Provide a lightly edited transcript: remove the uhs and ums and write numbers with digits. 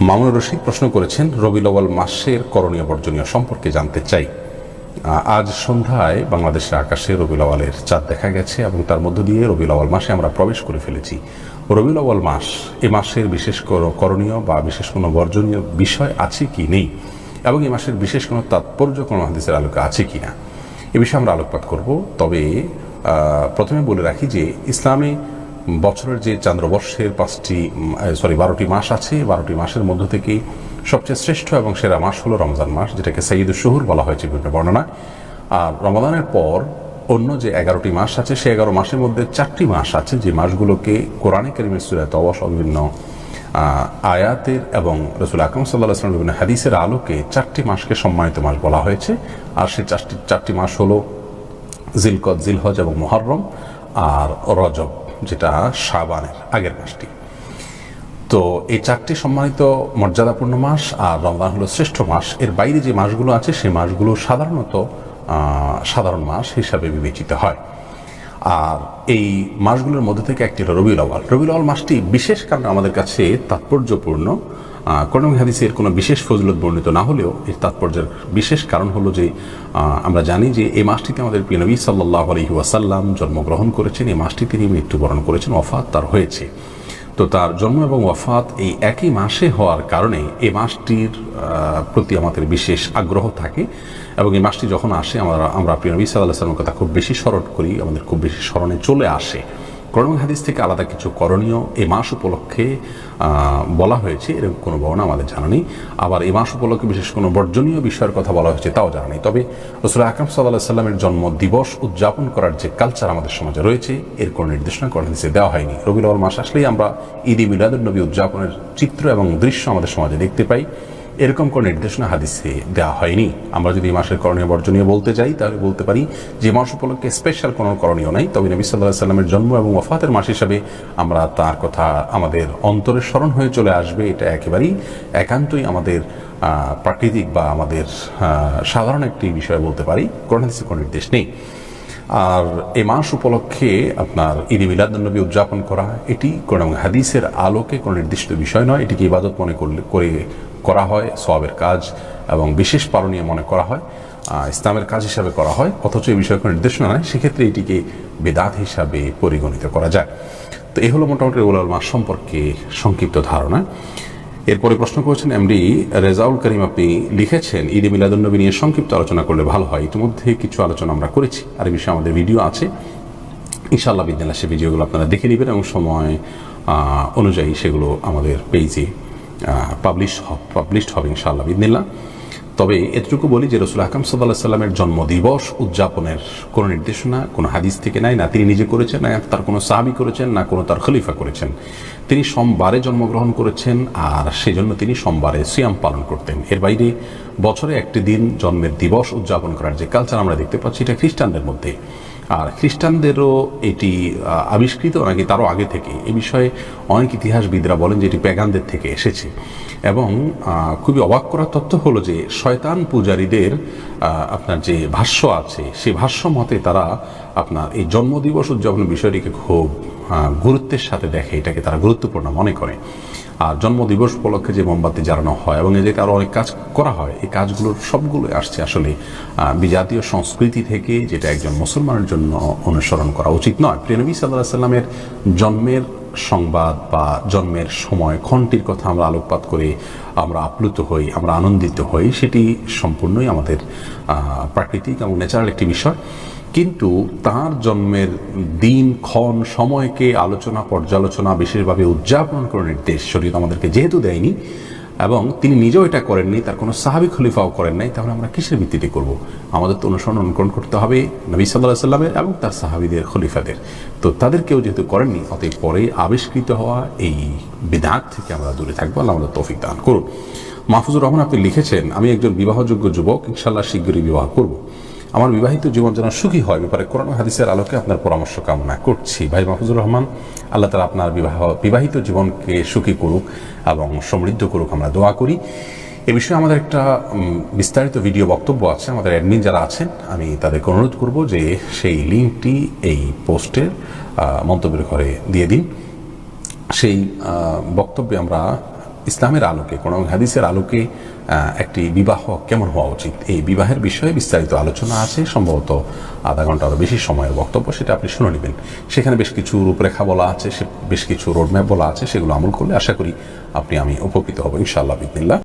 মামুনুর রশিদ প্রশ্ন করেছেন, রবিউল আউয়াল মাসের করণীয় বর্জনীয় সম্পর্কে জানতে চাই। আজ সন্ধ্যায় বাংলাদেশের আকাশে রবিউল আউয়ালের চাঁদ দেখা গেছে এবং তার মধ্য দিয়ে রবিউল আউয়াল মাসে আমরা প্রবেশ করে ফেলেছি। রবিউল আউয়াল মাস, এ মাসের বিশেষ করণীয় বা বিশেষ কোনো বর্জনীয় বিষয় আছে কি নেই, এবং এই মাসের বিশেষ কোনো তাৎপর্য কোনো হাদিসের আলোকে আছে কি না, এ বিষয়ে আমরা আলোকপাত করব। তবে প্রথমে বলে রাখি যে ইসলামে বছরের যে চান্দ্রবর্ষের 12টি মাস আছে, 12টি মাসের মধ্য থেকে সবচেয়ে শ্রেষ্ঠ এবং সেরা মাস হলো রমজান মাস, যেটাকে সাইয়্যিদুশ শুহুর বলা হয়েছে বিভিন্ন বর্ণনায়। আর রমাদানের পর অন্য যে 11টি মাস আছে, সেই 11 মাসের মধ্যে 4টি মাস আছে যে মাসগুলোকে কোরআনে কারীমের সূরা তওবা সহ বিভিন্ন আয়াতের এবং রাসূল আকরাম সাল্লাল্লাহু আলাইহি ওয়াসাল্লাম বিভিন্ন হাদিসের আলোকে 4টি মাসকে সম্মানিত মাস বলা হয়েছে। আর সেই 4টি মাস হলো জিলকদ, জিলহজ এবং মুহররম, আর রজব যেটা শাবানের আগের মাসটি। তো এই 4টি সম্মানিত মর্যাদাপূর্ণ মাস, আর রমজান হলো শ্রেষ্ঠ মাস। এর বাইরে যে মাসগুলো আছে সেই মাসগুলো সাধারণত সাধারণ মাস হিসাবে বিবেচিত হয়। আর এই মাসগুলোর মধ্যে থেকে একটি হলো রবিউল আউয়াল। রবিউল আউয়াল মাসটি বিশেষ কারণে আমাদের কাছে তাৎপর্যপূর্ণ। কোরআন হাদিসের কোনো বিশেষ ফজিলত বর্ণিত না হলেও এর তাৎপর্যের বিশেষ কারণ হলো যে আমরা জানি যে এই মাসটিতে আমাদের প্রিয় নবী সাল্লাল্লাহু আলাইহি ওয়াসাল্লাম জন্মগ্রহণ করেছেন, এই মাসটি তিনি মৃত্যুবরণ করেছেন, ওয়াফাত তার হয়েছে। তো তার জন্ম এবং ওয়াফাত এই একই মাসে হওয়ার কারণে এই মাসটির প্রতি আমাদের বিশেষ আগ্রহ থাকে, এবং এই মাসটি যখন আসে আমরা প্রিয় নবী সাল্লাল্লাহু আলাইহি ওয়াসাল্লামের কথা খুব বেশি স্মরণ করি, আমাদের খুব বেশি স্মরণে চলে আসে। কোরআন হাদিস থেকে আলাদা কিছু করণীয় এই মাস উপলক্ষে বলা হয়েছে এরকম কোনো বর্ণনা আমাদের জানা নেই। আবার এই মাস উপলক্ষে বিশেষ কোনো বর্জনীয় বিষয়ের কথা বলা হয়েছে তাও জানা নেই। তবে রাসূল আকরাম সাল্লাল্লাহু আলাইহি ওয়াসাল্লামের জন্ম দিবস উদযাপন করার যে কালচার আমাদের সমাজে রয়েছে, এর কোনো নির্দেশনা কোরআন হাদিসে দেওয়া হয়নি। রবিউল আউয়াল মাস আসলেই আমরা ঈদ মিলাদুন নবী উদযাপনের চিত্র এবং দৃশ্য আমাদের সমাজে দেখতে পাই, এরকম কোনো নির্দেশনা হাদিসে দেওয়া হয়নি। আমরা যদি এই মাসের করণীয় বর্জনীয় বলতে যাই তাহলে বলতে পারি যে মাস উপলক্ষে স্পেশাল কোনো করণীয় নাই। তবে নবী সাল্লাল্লাহু আলাইহি ওয়াসাল্লামের জন্ম এবং ওয়াফাতের মাস হিসাবে আমরা তার কথা আমাদের অন্তরে স্মরণ হয়ে চলে আসবে, এটা একেবারেই একান্তই আমাদের প্রাকৃতিক বা আমাদের সাধারণ একটি বিষয় বলতে পারি। কোরআন হাদিসে কোনো নির্দেশ নেই। আর এই মাস উপলক্ষে আপনার ঈদ মিলাদুন নবী উদযাপন করা, এটি কোরআন হাদিসের আলোকে কোনো নির্দিষ্ট বিষয় নয়। এটিকে ইবাদত মনে করা হয়, সওয়াবের কাজ এবং বিশেষ পালনীয় মনে করা হয়, ইসলামের কাজ হিসাবে করা হয়, অথচ এই বিষয়ে কোনো নির্দেশনা নয়। সেক্ষেত্রে এটিকে বিদআত হিসাবে পরিগণিত করা যায়। তো এই হলো মোটামুটি রবিউল আউয়াল মাস সম্পর্কে সংক্ষিপ্ত ধারণা। এরপরে প্রশ্ন করেছেন এমডি রেজাউল করিম, আপনি লিখেছেন ঈদ মিলাদুন নবী নিয়ে সংক্ষিপ্ত আলোচনা করলে ভালো হয়। ইতিমধ্যে কিছু আলোচনা আমরা করেছি, আর এই বিষয়ে আমাদের ভিডিও আছে, ইনশাআল্লাহ বিদিনিল্লাহ সেই ভিডিওগুলো আপনারা দেখে নেবেন এবং সময় অনুযায়ী সেগুলো আমাদের পেজে পাবলিশড হবে ইনশাআল্লাহ বিদিনিল্লাহ। তবে এতটুকু বলি যে রাসূল আকরাম সাল্লাল্লাহু আলাইহি ওয়াসাল্লামের জন্মদিবস উদযাপনের কোনো নির্দেশনা কোনো হাদিস থেকে নাই, না তিনি নিজে করেছেন, না তার কোনো সাহাবী করেছেন, না কোনো তার খলিফা করেছেন। তিনি সোমবারে জন্মগ্রহণ করেছেন, আর সেজন্য তিনি সোমবারে সিয়াম পালন করতেন। এর বাইরে বছরে একটি দিন জন্মের দিবস উদযাপন করার যে কালচার আমরা দেখতে পাচ্ছি, এটা খ্রিস্টানদের মধ্যে। আর খ্রিস্টানদেরও এটি আবিষ্কৃত নাকি তারও আগে থেকে, এ বিষয়ে অনেক ইতিহাসবিদরা বলেন যে এটি প্যাগানদের থেকে এসেছে। এবং খুবই অবাক করার তথ্য হলো যে শয়তান পূজারীদের আপনার যে ভাষ্য আছে, সেই ভাষ্য মতে তারা আপনার এই জন্মদিবস উদযাপনের বিষয়টিকে খুব গুরুত্বের সাথে দেখে, এটাকে তারা গুরুত্বপূর্ণ মনে করে। আর জন্মদিবস উপলক্ষে যে মোমবাতি জ্বালানো হয় এবং যে আরও অনেক কাজ করা হয়, এই কাজগুলোর সবগুলো আসছে আসলে বিজাতীয় সংস্কৃতি থেকে, যেটা একজন মুসলমানের জন্য অনুসরণ করা উচিত নয়। প্রিয় নবী সাল্লাল্লাহু আলাইহি ওয়াসাল্লামের জন্মের সংবাদ বা জন্মের সময় ক্ষণটির কথা আমরা আলোকপাত করে আমরা আপ্লুত হই, আমরা আনন্দিত হই, সেটি সম্পূর্ণই আমাদের প্রাকৃতিক এবং ন্যাচারাল একটি বিষয়। কিন্তু তার জন্মের দিন ক্ষণ সময়কে আলোচনা পর্যালোচনা বিশেষভাবে উদযাপন করে নির্দেশ শরীয়ত আমাদেরকে যেহেতু দেয়নি, এবং তিনি নিজেও এটা করেননি, তার কোনো সাহাবী খলিফাও করেন নাই, তাহলে আমরা কিসের ভিত্তিতে করব? আমাদের তো অনুকরণ করতে হবে নবী সাল্লাল্লাহু আলাইহি ওয়াসাল্লামের এবং তার সাহাবীদের খলিফাদের। তো তাদের কেউ যেহেতু করেননি, অতএব পরে আবিষ্কৃত হওয়া এই বিদআত থেকে আমরা দূরে থাকবো। আল্লাহ আমাদের তৌফিক দান করুন। মাহফুজুর রহমান, আপনি লিখেছেন, আমি একজন বিবাহযোগ্য যুবক, ইনশাআল্লাহ শীঘ্রই বিবাহ করব। আমার বিবাহিত জীবন যেন সুখী হয়, ব্যাপারে কোরআন হাদিসের আলোকে আপনার পরামর্শ কামনা করছি। ভাই মাহফুজুর রহমান, আল্লাহ তাআলা আপনার বিবাহিত জীবনকে সুখী করুক এবং সমৃদ্ধ করুক, আমরা দোয়া করি। এ বিষয়ে আমাদের একটা বিস্তারিত ভিডিও বক্তব্য আছে, আমাদের অ্যাডমিন যারা আছেন আমি তাদেরকে অনুরোধ করব যে সেই লিঙ্কটি এই পোস্টের মন্তব্যের ঘরে দিয়ে দিন। সেই বক্তব্যে আমরা ইসলামের আলোকে, কোরআন হাদিসের আলোকে একটি বিবাহ কেমন হওয়া উচিত, এই বিবাহের বিষয়ে বিস্তারিত আলোচনা আছে, সম্ভবত আধা ঘন্টারও বেশি সময়ের বক্তব্য, সেটা আপনি শুনে নেবেন। সেখানে বেশ কিছু রূপরেখা বলা আছে, বেশ কিছু রোডম্যাপ বলা আছে, সেগুলো আমল করলে আশা করি আমি উপকৃত হব ইনশাআল্লাহ বিদিনিল্লাহ।